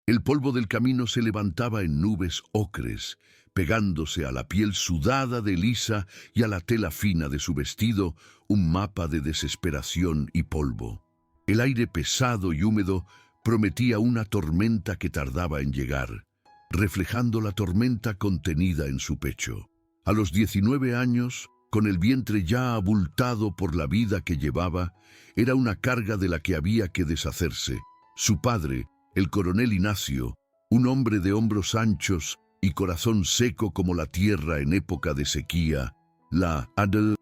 El polvo del camino se levantaba en nubes ocres, pegándose a la piel sudada de Elisa y a la tela fina de su vestido, un mapa de desesperación y polvo. El aire pesado y húmedo prometía una tormenta que tardaba en llegar, reflejando la tormenta contenida en su pecho. A los 19 años, con el vientre ya abultado por la vida que llevaba, era una carga de la que había que deshacerse. Su padre, el coronel Ignacio, un hombre de hombros anchos y corazón seco como la tierra en época de sequía, la Adel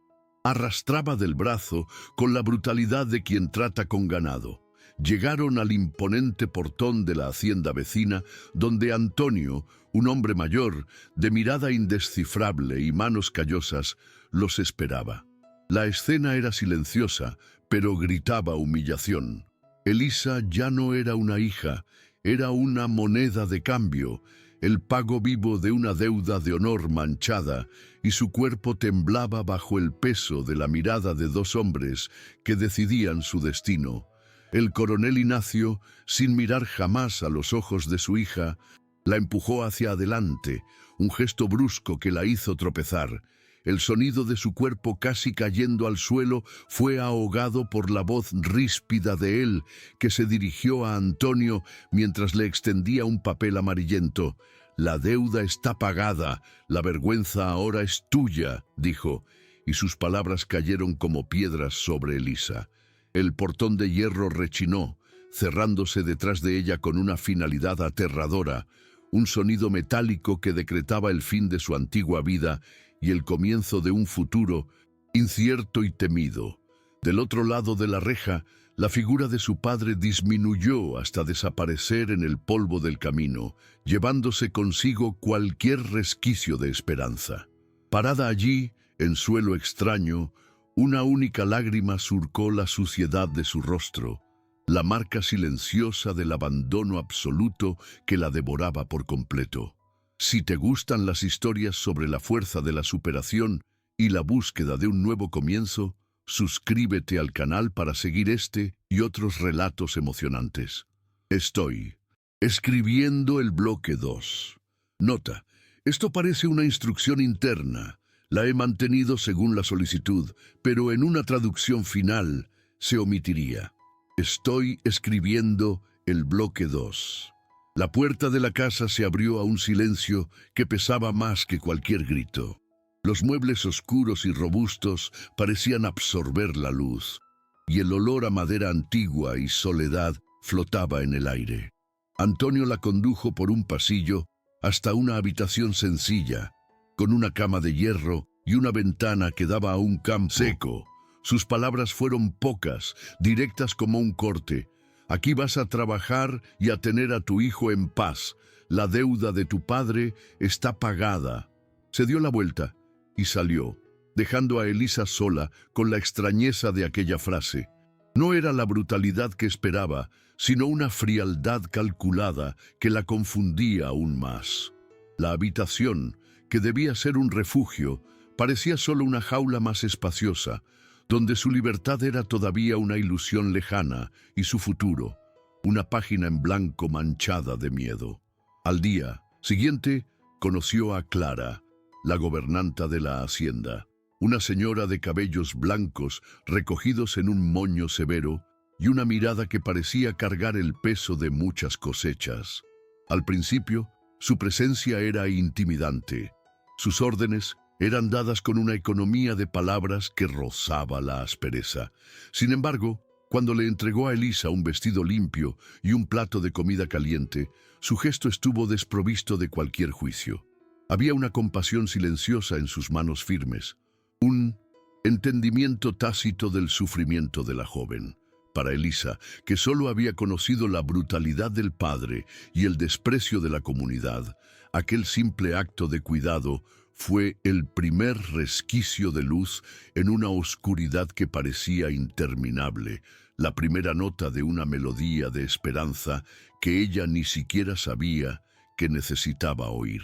arrastraba del brazo con la brutalidad de quien trata con ganado. Llegaron al imponente portón de la hacienda vecina, donde Antonio, un hombre mayor, de mirada indescifrable y manos callosas, los esperaba. La escena era silenciosa, pero gritaba humillación. Elisa ya no era una hija, era una moneda de cambio, el pago vivo de una deuda de honor manchada, y su cuerpo temblaba bajo el peso de la mirada de dos hombres que decidían su destino. El coronel Ignacio, sin mirar jamás a los ojos de su hija, la empujó hacia adelante, un gesto brusco que la hizo tropezar. El sonido de su cuerpo casi cayendo al suelo fue ahogado por la voz ríspida de él, que se dirigió a Antonio mientras le extendía un papel amarillento. «La deuda está pagada, la vergüenza ahora es tuya», dijo, y sus palabras cayeron como piedras sobre Elisa. El portón de hierro rechinó, cerrándose detrás de ella con una finalidad aterradora, un sonido metálico que decretaba el fin de su antigua vida y el comienzo de un futuro incierto y temido. Del otro lado de la reja, la figura de su padre disminuyó hasta desaparecer en el polvo del camino, llevándose consigo cualquier resquicio de esperanza. Parada allí, en suelo extraño, una única lágrima surcó la suciedad de su rostro, la marca silenciosa del abandono absoluto que la devoraba por completo. Si te gustan las historias sobre la fuerza de la superación y la búsqueda de un nuevo comienzo, suscríbete al canal para seguir este y otros relatos emocionantes. Estoy escribiendo el bloque 2. Nota: esto parece una instrucción interna. La he mantenido según la solicitud, pero en una traducción final se omitiría. Estoy escribiendo el bloque 2. La puerta de la casa se abrió a un silencio que pesaba más que cualquier grito. Los muebles oscuros y robustos parecían absorber la luz, y el olor a madera antigua y soledad flotaba en el aire. Antonio la condujo por un pasillo hasta una habitación sencilla, con una cama de hierro y una ventana que daba a un campo seco. Sus palabras fueron pocas, directas como un corte. «Aquí vas a trabajar y a tener a tu hijo en paz. La deuda de tu padre está pagada». Se dio la vuelta y salió, dejando a Elisa sola con la extrañeza de aquella frase. No era la brutalidad que esperaba, sino una frialdad calculada que la confundía aún más. La habitación, que debía ser un refugio, parecía solo una jaula más espaciosa, donde su libertad era todavía una ilusión lejana y su futuro, una página en blanco manchada de miedo. Al día siguiente, conoció a Clara, la gobernanta de la hacienda, una señora de cabellos blancos recogidos en un moño severo y una mirada que parecía cargar el peso de muchas cosechas. Al principio, su presencia era intimidante. Sus órdenes eran dadas con una economía de palabras que rozaba la aspereza. Sin embargo, cuando le entregó a Elisa un vestido limpio y un plato de comida caliente, su gesto estuvo desprovisto de cualquier juicio. Había una compasión silenciosa en sus manos firmes, un entendimiento tácito del sufrimiento de la joven. Para Elisa, que solo había conocido la brutalidad del padre y el desprecio de la comunidad, aquel simple acto de cuidado fue el primer resquicio de luz en una oscuridad que parecía interminable, la primera nota de una melodía de esperanza que ella ni siquiera sabía que necesitaba oír.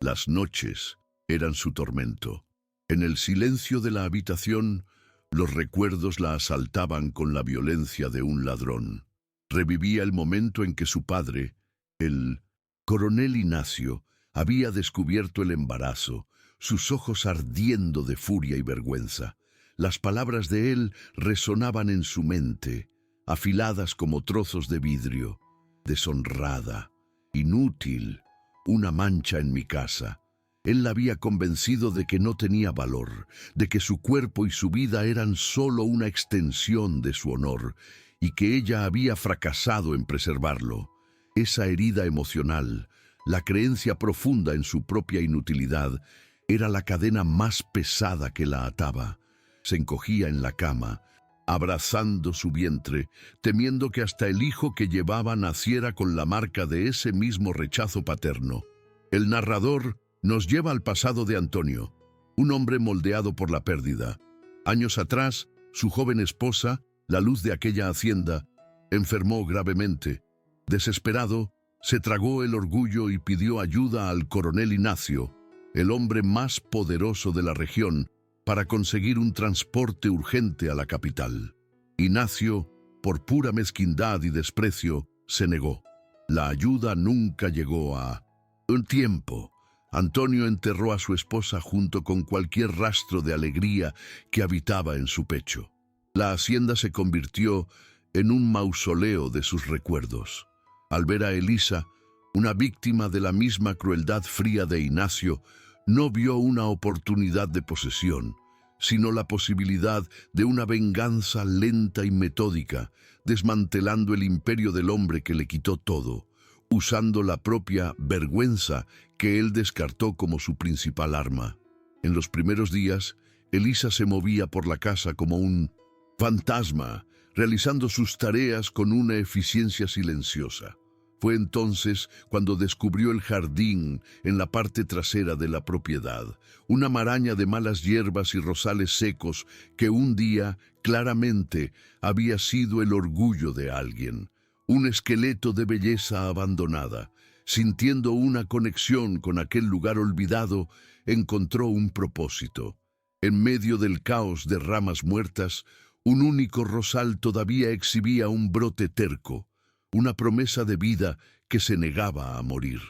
Las noches eran su tormento. En el silencio de la habitación, los recuerdos la asaltaban con la violencia de un ladrón. Revivía el momento en que su padre, El coronel Ignacio había descubierto el embarazo, sus ojos ardiendo de furia y vergüenza. Las palabras de él resonaban en su mente, afiladas como trozos de vidrio. Deshonrada, inútil, una mancha en mi casa. Él la había convencido de que no tenía valor, de que su cuerpo y su vida eran solo una extensión de su honor, y que ella había fracasado en preservarlo. Esa herida emocional, la creencia profunda en su propia inutilidad, era la cadena más pesada que la ataba. Se encogía en la cama, abrazando su vientre, temiendo que hasta el hijo que llevaba naciera con la marca de ese mismo rechazo paterno. El narrador nos lleva al pasado de Antonio, un hombre moldeado por la pérdida. Años atrás, su joven esposa, la luz de aquella hacienda, enfermó gravemente. Desesperado, se tragó el orgullo y pidió ayuda al coronel Ignacio, el hombre más poderoso de la región, para conseguir un transporte urgente a la capital. Ignacio, por pura mezquindad y desprecio, se negó. La ayuda nunca llegó a... Un tiempo, Antonio enterró a su esposa junto con cualquier rastro de alegría que habitaba en su pecho. La hacienda se convirtió en un mausoleo de sus recuerdos. Al ver a Elisa, una víctima de la misma crueldad fría de Ignacio, no vio una oportunidad de posesión, sino la posibilidad de una venganza lenta y metódica, desmantelando el imperio del hombre que le quitó todo, usando la propia vergüenza que él descartó como su principal arma. En los primeros días, Elisa se movía por la casa como un fantasma, realizando sus tareas con una eficiencia silenciosa. Fue entonces cuando descubrió el jardín en la parte trasera de la propiedad, una maraña de malas hierbas y rosales secos que un día, claramente, había sido el orgullo de alguien, un esqueleto de belleza abandonada. Sintiendo una conexión con aquel lugar olvidado, encontró un propósito. En medio del caos de ramas muertas, un único rosal todavía exhibía un brote terco, una promesa de vida que se negaba a morir.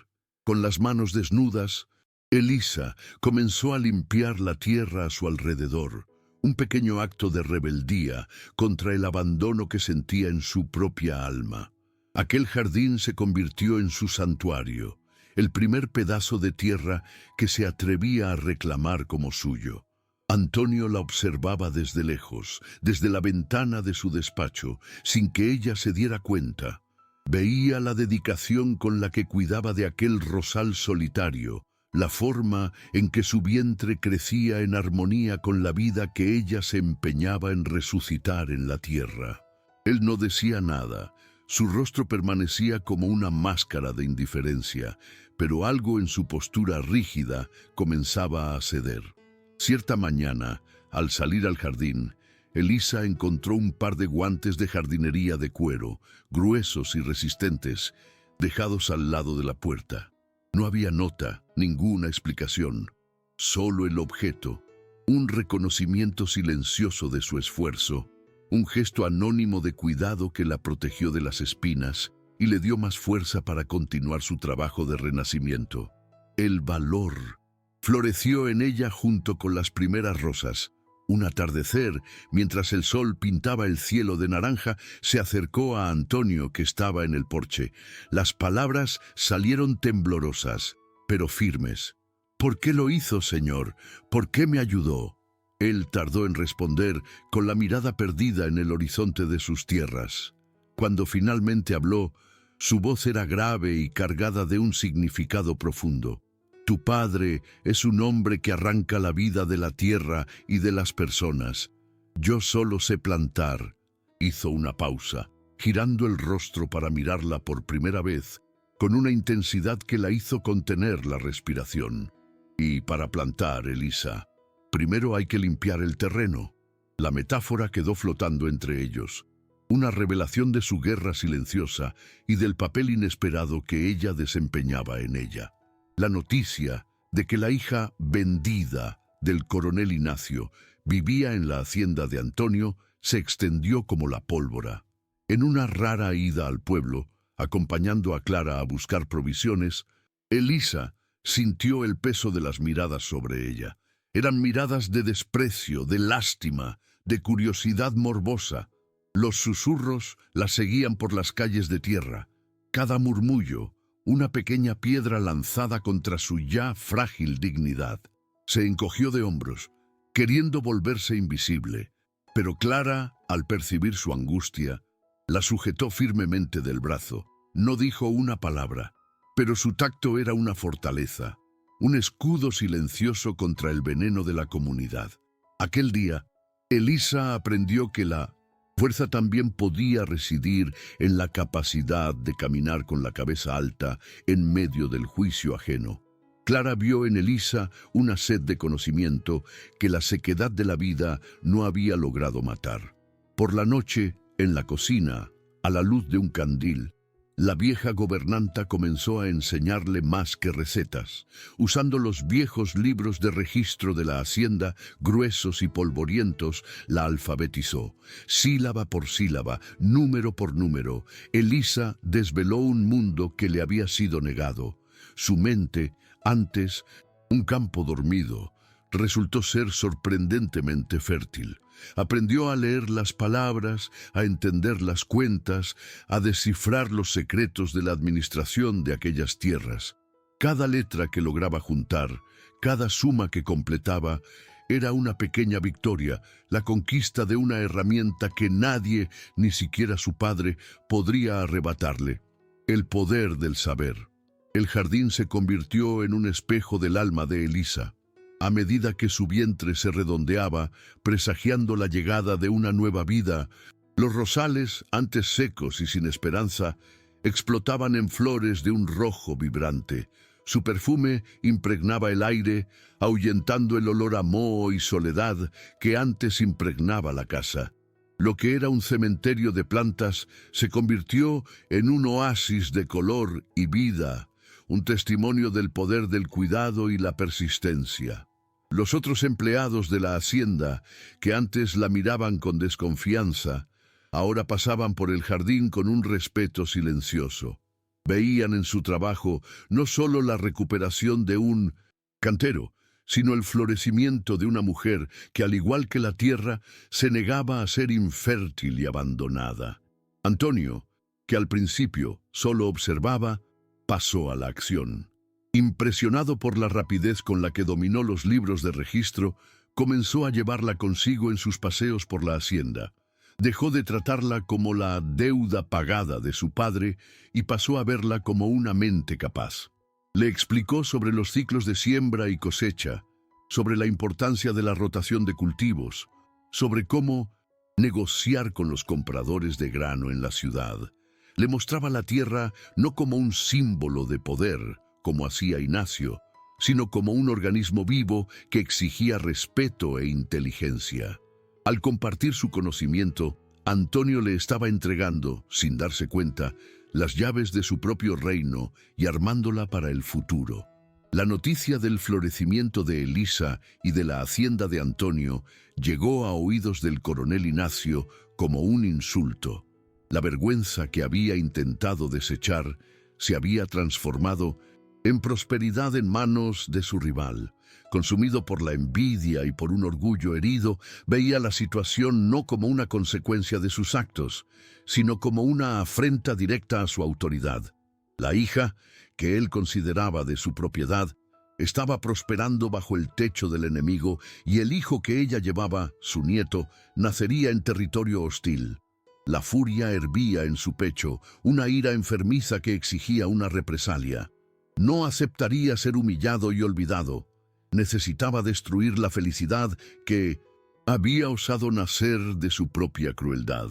Con las manos desnudas, Elisa comenzó a limpiar la tierra a su alrededor, un pequeño acto de rebeldía contra el abandono que sentía en su propia alma. Aquel jardín se convirtió en su santuario, el primer pedazo de tierra que se atrevía a reclamar como suyo. Antonio la observaba desde lejos, desde la ventana de su despacho, sin que ella se diera cuenta. Veía la dedicación con la que cuidaba de aquel rosal solitario, la forma en que su vientre crecía en armonía con la vida que ella se empeñaba en resucitar en la tierra. Él no decía nada, su rostro permanecía como una máscara de indiferencia, pero algo en su postura rígida comenzaba a ceder. Cierta mañana, al salir al jardín, Elisa encontró un par de guantes de jardinería de cuero, gruesos y resistentes, dejados al lado de la puerta. No había nota, ninguna explicación, solo el objeto, un reconocimiento silencioso de su esfuerzo, un gesto anónimo de cuidado que la protegió de las espinas y le dio más fuerza para continuar su trabajo de renacimiento. El valor floreció en ella junto con las primeras rosas. Un atardecer, mientras el sol pintaba el cielo de naranja, se acercó a Antonio, que estaba en el porche. Las palabras salieron temblorosas, pero firmes. «¿Por qué lo hizo, señor? ¿Por qué me ayudó?» Él tardó en responder, con la mirada perdida en el horizonte de sus tierras. Cuando finalmente habló, su voz era grave y cargada de un significado profundo. «Tu padre es un hombre que arranca la vida de la tierra y de las personas. Yo solo sé plantar». Hizo una pausa, girando el rostro para mirarla por primera vez, con una intensidad que la hizo contener la respiración. «Y para plantar, Elisa, primero hay que limpiar el terreno». La metáfora quedó flotando entre ellos, una revelación de su guerra silenciosa y del papel inesperado que ella desempeñaba en ella. La noticia de que la hija vendida del coronel Ignacio vivía en la hacienda de Antonio se extendió como la pólvora. En una rara ida al pueblo, acompañando a Clara a buscar provisiones, Elisa sintió el peso de las miradas sobre ella. Eran miradas de desprecio, de lástima, de curiosidad morbosa. Los susurros la seguían por las calles de tierra. Cada murmullo, una pequeña piedra lanzada contra su ya frágil dignidad. Se encogió de hombros, queriendo volverse invisible, pero Clara, al percibir su angustia, la sujetó firmemente del brazo. No dijo una palabra, pero su tacto era una fortaleza, un escudo silencioso contra el veneno de la comunidad. Aquel día, Elisa aprendió que la fuerza también podía residir en la capacidad de caminar con la cabeza alta en medio del juicio ajeno. Clara vio en Elisa una sed de conocimiento que la sequedad de la vida no había logrado matar. Por la noche, en la cocina, a la luz de un candil, la vieja gobernanta comenzó a enseñarle más que recetas. Usando los viejos libros de registro de la hacienda, gruesos y polvorientos, la alfabetizó. Sílaba por sílaba, número por número, Elisa desveló un mundo que le había sido negado. Su mente, antes un campo dormido, resultó ser sorprendentemente fértil. Aprendió a leer las palabras, a entender las cuentas, a descifrar los secretos de la administración de aquellas tierras. Cada letra que lograba juntar, cada suma que completaba, era una pequeña victoria, la conquista de una herramienta que nadie, ni siquiera su padre, podría arrebatarle: el poder del saber. El jardín se convirtió en un espejo del alma de Elisa. A medida que su vientre se redondeaba, presagiando la llegada de una nueva vida, los rosales, antes secos y sin esperanza, explotaban en flores de un rojo vibrante. Su perfume impregnaba el aire, ahuyentando el olor a moho y soledad que antes impregnaba la casa. Lo que era un cementerio de plantas se convirtió en un oasis de color y vida, un testimonio del poder del cuidado y la persistencia. Los otros empleados de la hacienda, que antes la miraban con desconfianza, ahora pasaban por el jardín con un respeto silencioso. Veían en su trabajo no solo la recuperación de un cantero, sino el florecimiento de una mujer que, al igual que la tierra, se negaba a ser infértil y abandonada. Antonio, que al principio solo observaba, pasó a la acción. Impresionado por la rapidez con la que dominó los libros de registro, comenzó a llevarla consigo en sus paseos por la hacienda. Dejó de tratarla como la deuda pagada de su padre y pasó a verla como una mente capaz. Le explicó sobre los ciclos de siembra y cosecha, sobre la importancia de la rotación de cultivos, sobre cómo negociar con los compradores de grano en la ciudad. Le mostraba la tierra no como un símbolo de poder, como hacía Ignacio, sino como un organismo vivo que exigía respeto e inteligencia. Al compartir su conocimiento, Antonio le estaba entregando, sin darse cuenta, las llaves de su propio reino y armándola para el futuro. La noticia del florecimiento de Elisa y de la hacienda de Antonio llegó a oídos del coronel Ignacio como un insulto. La vergüenza que había intentado desechar se había transformado en prosperidad en manos de su rival. Consumido por la envidia y por un orgullo herido, veía la situación no como una consecuencia de sus actos, sino como una afrenta directa a su autoridad. La hija, que él consideraba de su propiedad, estaba prosperando bajo el techo del enemigo, y el hijo que ella llevaba, su nieto, nacería en territorio hostil. La furia hervía en su pecho, una ira enfermiza que exigía una represalia. No aceptaría ser humillado y olvidado. Necesitaba destruir la felicidad que había osado nacer de su propia crueldad.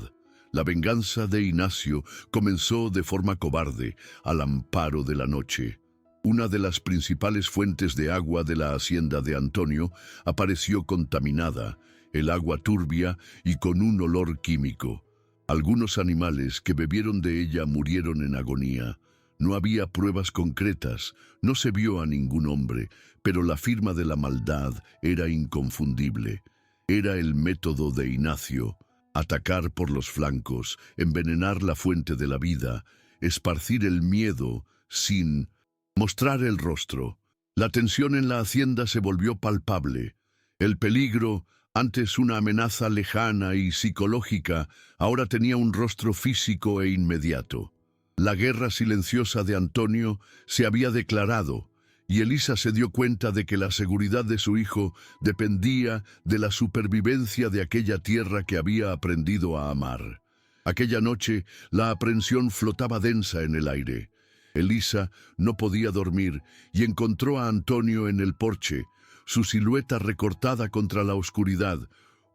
La venganza de Ignacio comenzó de forma cobarde, al amparo de la noche. Una de las principales fuentes de agua de la hacienda de Antonio apareció contaminada, el agua turbia y con un olor químico. Algunos animales que bebieron de ella murieron en agonía. No había pruebas concretas, no se vio a ningún hombre, pero la firma de la maldad era inconfundible. Era el método de Ignacio: atacar por los flancos, envenenar la fuente de la vida, esparcir el miedo sin mostrar el rostro. La tensión en la hacienda se volvió palpable. El peligro, antes una amenaza lejana y psicológica, ahora tenía un rostro físico e inmediato. La guerra silenciosa de Antonio se había declarado, y Elisa se dio cuenta de que la seguridad de su hijo dependía de la supervivencia de aquella tierra que había aprendido a amar. Aquella noche, la aprensión flotaba densa en el aire. Elisa no podía dormir y encontró a Antonio en el porche, su silueta recortada contra la oscuridad,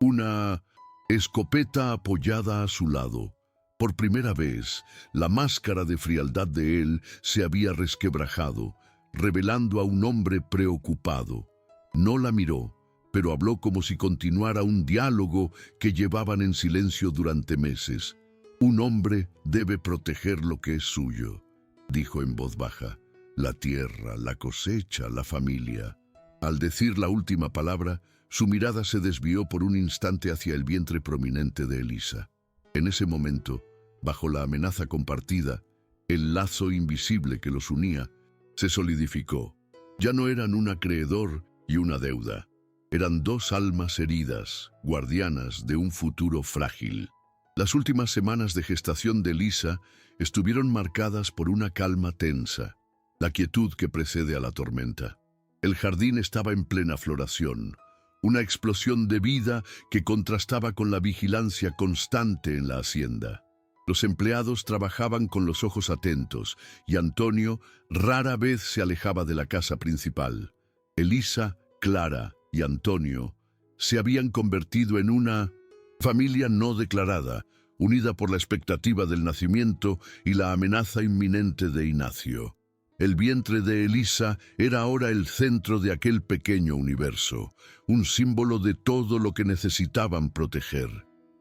una escopeta apoyada a su lado. Por primera vez, la máscara de frialdad de él se había resquebrajado, revelando a un hombre preocupado. No la miró, pero habló como si continuara un diálogo que llevaban en silencio durante meses. Un hombre debe proteger lo que es suyo, dijo en voz baja. La tierra, la cosecha, la familia. Al decir la última palabra, su mirada se desvió por un instante hacia el vientre prominente de Elisa. En ese momento, bajo la amenaza compartida, el lazo invisible que los unía se solidificó. Ya no eran un acreedor y una deuda. Eran dos almas heridas, guardianas de un futuro frágil. Las últimas semanas de gestación de Elisa estuvieron marcadas por una calma tensa, la quietud que precede a la tormenta. El jardín estaba en plena floración, una explosión de vida que contrastaba con la vigilancia constante en la hacienda. Los empleados trabajaban con los ojos atentos y Antonio rara vez se alejaba de la casa principal. Elisa, Clara y Antonio se habían convertido en una familia no declarada, unida por la expectativa del nacimiento y la amenaza inminente de Ignacio. El vientre de Elisa era ahora el centro de aquel pequeño universo, un símbolo de todo lo que necesitaban proteger.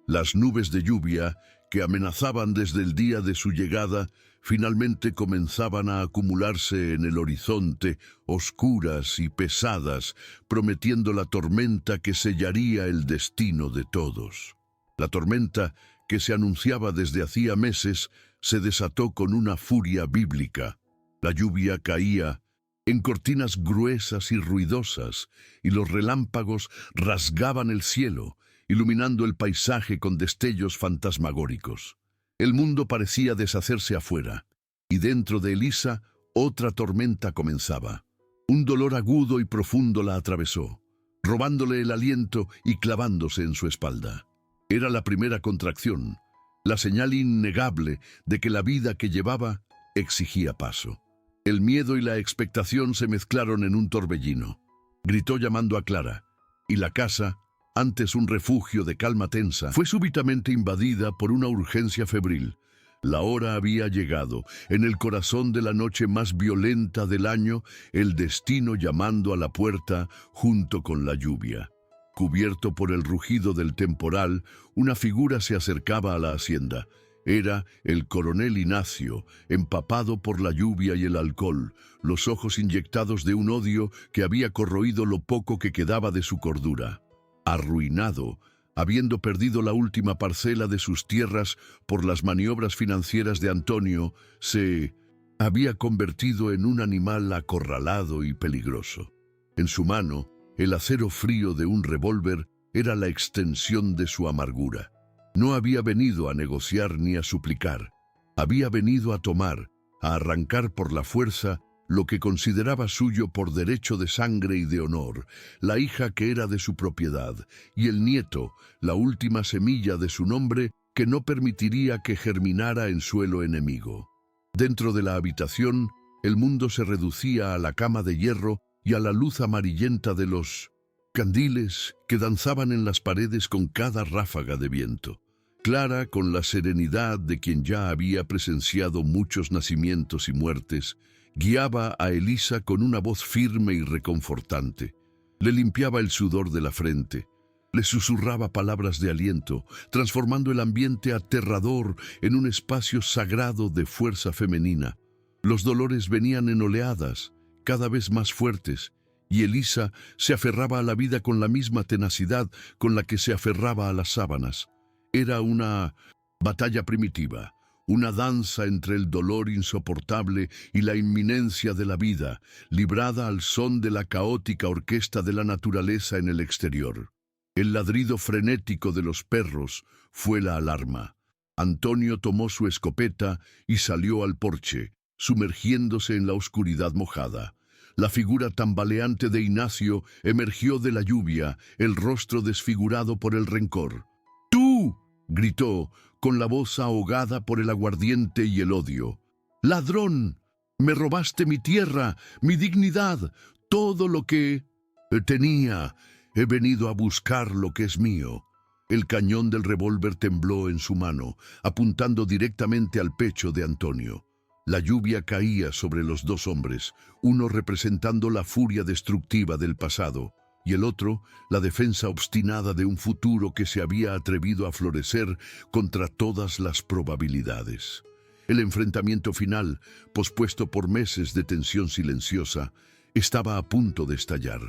Las nubes de lluvia, que amenazaban desde el día de su llegada, finalmente comenzaban a acumularse en el horizonte, oscuras y pesadas, prometiendo la tormenta que sellaría el destino de todos. La tormenta, que se anunciaba desde hacía meses, se desató con una furia bíblica. La lluvia caía en cortinas gruesas y ruidosas, y los relámpagos rasgaban el cielo, iluminando el paisaje con destellos fantasmagóricos. El mundo parecía deshacerse afuera, y dentro de Elisa otra tormenta comenzaba. Un dolor agudo y profundo la atravesó, robándole el aliento y clavándose en su espalda. Era la primera contracción, la señal innegable de que la vida que llevaba exigía paso. El miedo y la expectación se mezclaron en un torbellino. Gritó llamando a Clara, y la casa, antes un refugio de calma tensa, fue súbitamente invadida por una urgencia febril. La hora había llegado. En el corazón de la noche más violenta del año, el destino llamando a la puerta junto con la lluvia. Cubierto por el rugido del temporal, una figura se acercaba a la hacienda. Era el coronel Ignacio, empapado por la lluvia y el alcohol, los ojos inyectados de un odio que había corroído lo poco que quedaba de su cordura. Arruinado, habiendo perdido la última parcela de sus tierras por las maniobras financieras de Antonio, se había convertido en un animal acorralado y peligroso. En su mano, el acero frío de un revólver era la extensión de su amargura. No había venido a negociar ni a suplicar. Había venido a tomar, a arrancar por la fuerza lo que consideraba suyo por derecho de sangre y de honor, la hija que era de su propiedad, y el nieto, la última semilla de su nombre, que no permitiría que germinara en suelo enemigo. Dentro de la habitación, el mundo se reducía a la cama de hierro y a la luz amarillenta de los candiles que danzaban en las paredes con cada ráfaga de viento. Clara, con la serenidad de quien ya había presenciado muchos nacimientos y muertes, guiaba a Elisa con una voz firme y reconfortante. Le limpiaba el sudor de la frente, le susurraba palabras de aliento, transformando el ambiente aterrador en un espacio sagrado de fuerza femenina. Los dolores venían en oleadas, cada vez más fuertes, y Elisa se aferraba a la vida con la misma tenacidad con la que se aferraba a las sábanas. Era una batalla primitiva, una danza entre el dolor insoportable y la inminencia de la vida, librada al son de la caótica orquesta de la naturaleza en el exterior. El ladrido frenético de los perros fue la alarma. Antonio tomó su escopeta y salió al porche, sumergiéndose en la oscuridad mojada. La figura tambaleante de Ignacio emergió de la lluvia, el rostro desfigurado por el rencor. ¡Tú!, gritó, con la voz ahogada por el aguardiente y el odio. ¡Ladrón! Me robaste mi tierra, mi dignidad, todo lo que tenía. He venido a buscar lo que es mío. El cañón del revólver tembló en su mano, apuntando directamente al pecho de Antonio. La lluvia caía sobre los dos hombres, uno representando la furia destructiva del pasado, y el otro la defensa obstinada de un futuro que se había atrevido a florecer contra todas las probabilidades. El enfrentamiento final, pospuesto por meses de tensión silenciosa, estaba a punto de estallar.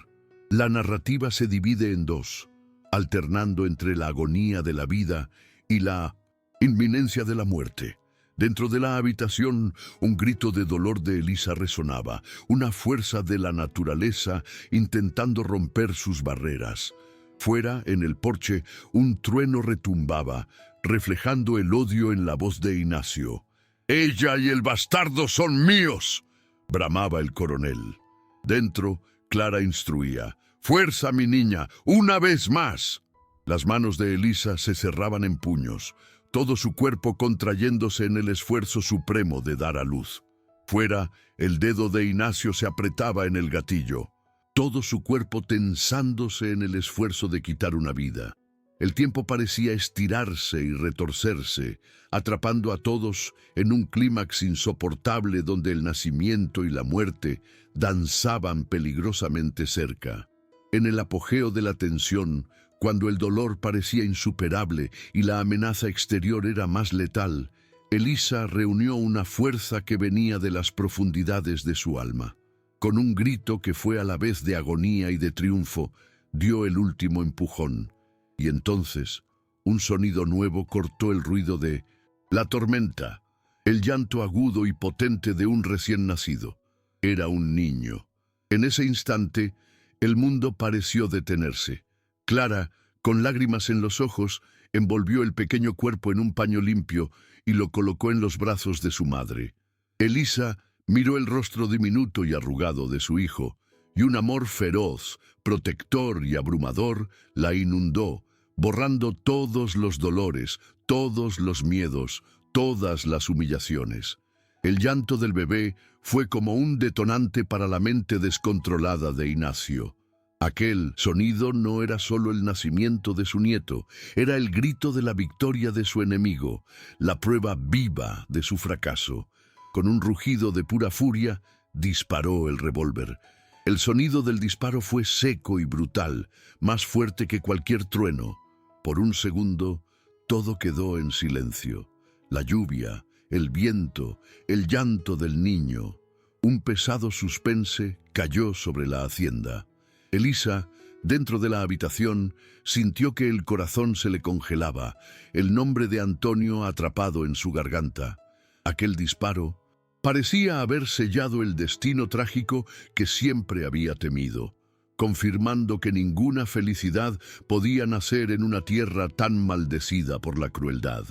La narrativa se divide en dos, alternando entre la agonía de la vida y la inminencia de la muerte. Dentro de la habitación, un grito de dolor de Elisa resonaba, una fuerza de la naturaleza intentando romper sus barreras. Fuera, en el porche, un trueno retumbaba, reflejando el odio en la voz de Ignacio. «¡Ella y el bastardo son míos!», bramaba el coronel. Dentro, Clara instruía. «¡Fuerza, mi niña! ¡Una vez más!». Las manos de Elisa se cerraban en puños, todo su cuerpo contrayéndose en el esfuerzo supremo de dar a luz. Fuera, el dedo de Ignacio se apretaba en el gatillo, todo su cuerpo tensándose en el esfuerzo de quitar una vida. El tiempo parecía estirarse y retorcerse, atrapando a todos en un clímax insoportable donde el nacimiento y la muerte danzaban peligrosamente cerca. En el apogeo de la tensión, cuando el dolor parecía insuperable y la amenaza exterior era más letal, Elisa reunió una fuerza que venía de las profundidades de su alma. Con un grito que fue a la vez de agonía y de triunfo, dio el último empujón. Y entonces, un sonido nuevo cortó el ruido de la tormenta, el llanto agudo y potente de un recién nacido. Era un niño. En ese instante, el mundo pareció detenerse. Clara, con lágrimas en los ojos, envolvió el pequeño cuerpo en un paño limpio y lo colocó en los brazos de su madre. Elisa miró el rostro diminuto y arrugado de su hijo, y un amor feroz, protector y abrumador la inundó, borrando todos los dolores, todos los miedos, todas las humillaciones. El llanto del bebé fue como un detonante para la mente descontrolada de Ignacio. Aquel sonido no era solo el nacimiento de su nieto, era el grito de la victoria de su enemigo, la prueba viva de su fracaso. Con un rugido de pura furia, disparó el revólver. El sonido del disparo fue seco y brutal, más fuerte que cualquier trueno. Por un segundo, todo quedó en silencio. La lluvia, el viento, el llanto del niño. Un pesado suspense cayó sobre la hacienda. Elisa, dentro de la habitación, sintió que el corazón se le congelaba, el nombre de Antonio atrapado en su garganta. Aquel disparo parecía haber sellado el destino trágico que siempre había temido, confirmando que ninguna felicidad podía nacer en una tierra tan maldecida por la crueldad.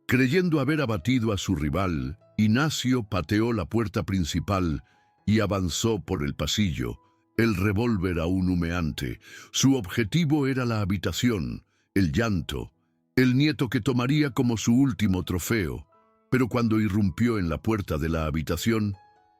Creyendo haber abatido a su rival, Ignacio pateó la puerta principal y avanzó por el pasillo, el revólver aún humeante. Su objetivo era la habitación, el llanto, el nieto que tomaría como su último trofeo. Pero cuando irrumpió en la puerta de la habitación,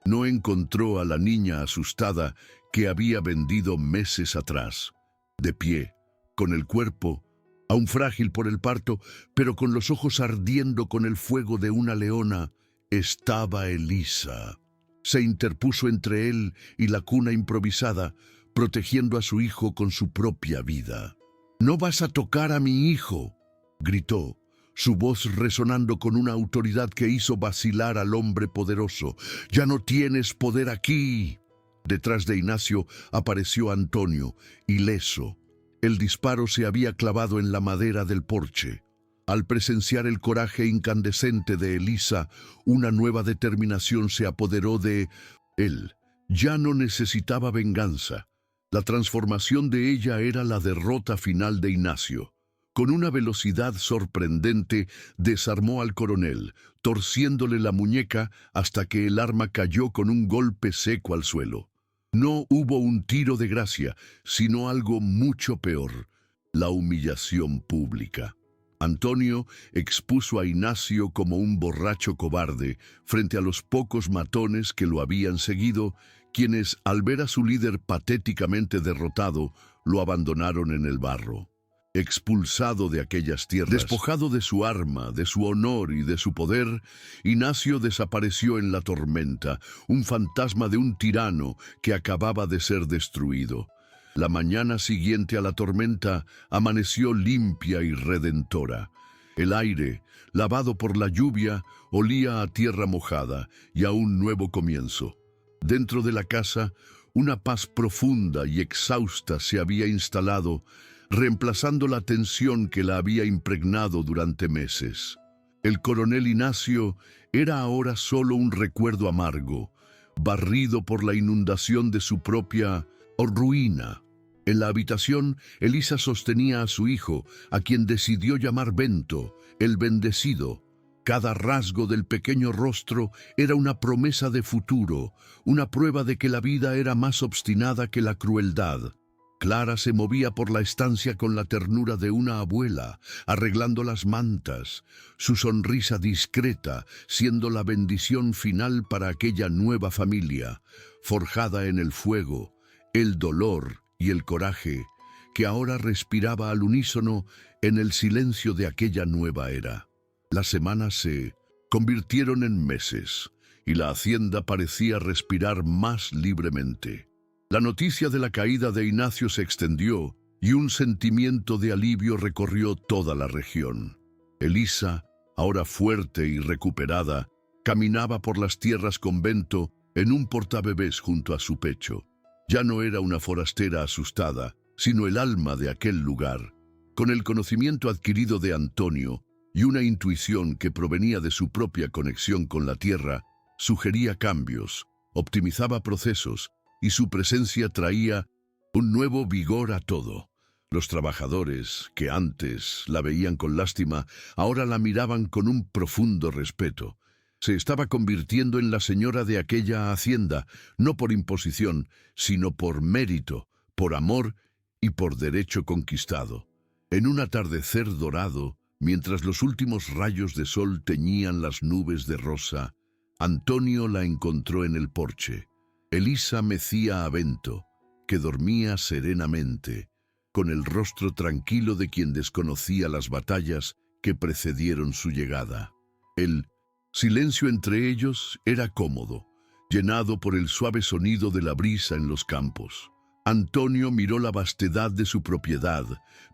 no encontró a la niña asustada que había vendido meses atrás. De pie, con el cuerpo, aún frágil por el parto, pero con los ojos ardiendo con el fuego de una leona, estaba Elisa. Se interpuso entre él y la cuna improvisada, protegiendo a su hijo con su propia vida. «¡No vas a tocar a mi hijo!», gritó, su voz resonando con una autoridad que hizo vacilar al hombre poderoso. «¡Ya no tienes poder aquí!». Detrás de Ignacio apareció Antonio, ileso. El disparo se había clavado en la madera del porche. Al presenciar el coraje incandescente de Elisa, una nueva determinación se apoderó de él. Ya no necesitaba venganza. La transformación de ella era la derrota final de Ignacio. Con una velocidad sorprendente, desarmó al coronel, torciéndole la muñeca hasta que el arma cayó con un golpe seco al suelo. No hubo un tiro de gracia, sino algo mucho peor: la humillación pública. Antonio expuso a Ignacio como un borracho cobarde frente a los pocos matones que lo habían seguido, quienes, al ver a su líder patéticamente derrotado, lo abandonaron en el barro. Expulsado de aquellas tierras, despojado de su arma, de su honor y de su poder, Ignacio desapareció en la tormenta, un fantasma de un tirano que acababa de ser destruido. La mañana siguiente a la tormenta amaneció limpia y redentora. El aire, lavado por la lluvia, olía a tierra mojada y a un nuevo comienzo. Dentro de la casa, una paz profunda y exhausta se había instalado, reemplazando la tensión que la había impregnado durante meses. El coronel Ignacio era ahora solo un recuerdo amargo, barrido por la inundación de su propia ruina. En la habitación, Elisa sostenía a su hijo, a quien decidió llamar Bento, el bendecido. Cada rasgo del pequeño rostro era una promesa de futuro, una prueba de que la vida era más obstinada que la crueldad. Clara se movía por la estancia con la ternura de una abuela, arreglando las mantas, su sonrisa discreta siendo la bendición final para aquella nueva familia, forjada en el fuego, el dolor y el coraje, que ahora respiraba al unísono en el silencio de aquella nueva era. Las semanas se convirtieron en meses, y la hacienda parecía respirar más libremente. La noticia de la caída de Ignacio se extendió, y un sentimiento de alivio recorrió toda la región. Elisa, ahora fuerte y recuperada, caminaba por las tierras con Bento en un portabebés junto a su pecho. Ya no era una forastera asustada, sino el alma de aquel lugar. Con el conocimiento adquirido de Antonio y una intuición que provenía de su propia conexión con la tierra, sugería cambios, optimizaba procesos, y su presencia traía un nuevo vigor a todo. Los trabajadores, que antes la veían con lástima, ahora la miraban con un profundo respeto. Se estaba convirtiendo en la señora de aquella hacienda, no por imposición, sino por mérito, por amor y por derecho conquistado. En un atardecer dorado, mientras los últimos rayos de sol teñían las nubes de rosa, Antonio la encontró en el porche. Elisa mecía a Bento, que dormía serenamente, con el rostro tranquilo de quien desconocía las batallas que precedieron su llegada. El silencio entre ellos era cómodo, llenado por el suave sonido de la brisa en los campos. Antonio miró la vastedad de su propiedad,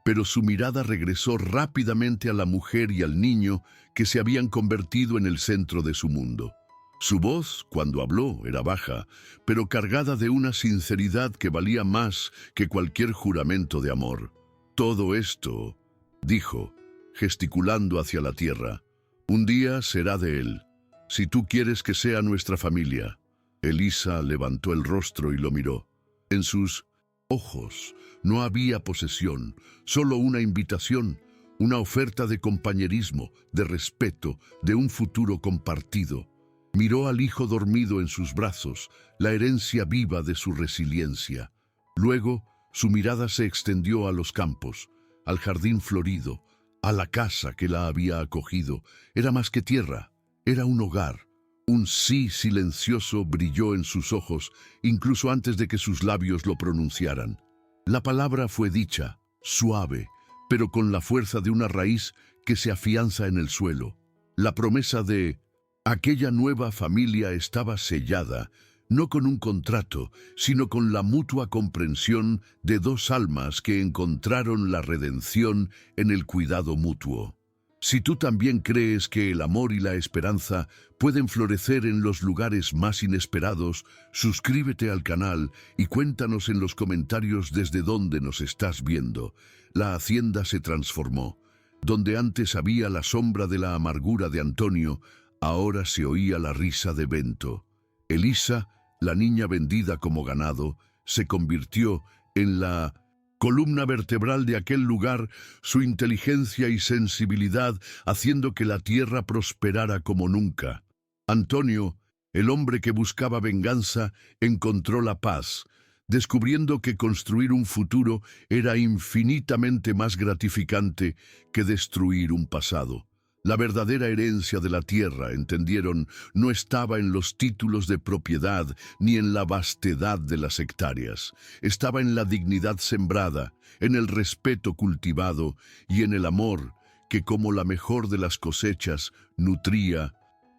pero su mirada regresó rápidamente a la mujer y al niño que se habían convertido en el centro de su mundo. Su voz, cuando habló, era baja, pero cargada de una sinceridad que valía más que cualquier juramento de amor. «Todo esto», dijo, gesticulando hacia la tierra, «un día será de él, si tú quieres que sea nuestra familia». Elisa levantó el rostro y lo miró. En sus ojos no había posesión, solo una invitación, una oferta de compañerismo, de respeto, de un futuro compartido. Miró al hijo dormido en sus brazos, la herencia viva de su resiliencia. Luego, su mirada se extendió a los campos, al jardín florido, a la casa que la había acogido. Era más que tierra, era un hogar. Un sí silencioso brilló en sus ojos, incluso antes de que sus labios lo pronunciaran. La palabra fue dicha, suave, pero con la fuerza de una raíz que se afianza en el suelo. La promesa de aquella nueva familia estaba sellada, no con un contrato, sino con la mutua comprensión de dos almas que encontraron la redención en el cuidado mutuo. Si tú también crees que el amor y la esperanza pueden florecer en los lugares más inesperados, suscríbete al canal y cuéntanos en los comentarios desde dónde nos estás viendo. La hacienda se transformó. Donde antes había la sombra de la amargura de Antonio, ahora se oía la risa de Bento. Elisa, la niña vendida como ganado, se convirtió en la columna vertebral de aquel lugar, su inteligencia y sensibilidad haciendo que la tierra prosperara como nunca. Antonio, el hombre que buscaba venganza, encontró la paz, descubriendo que construir un futuro era infinitamente más gratificante que destruir un pasado. La verdadera herencia de la tierra, entendieron, no estaba en los títulos de propiedad ni en la vastedad de las hectáreas. Estaba en la dignidad sembrada, en el respeto cultivado y en el amor que, como la mejor de las cosechas, nutría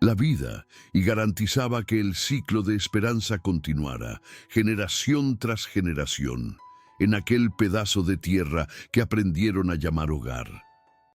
la vida y garantizaba que el ciclo de esperanza continuara, generación tras generación, en aquel pedazo de tierra que aprendieron a llamar hogar.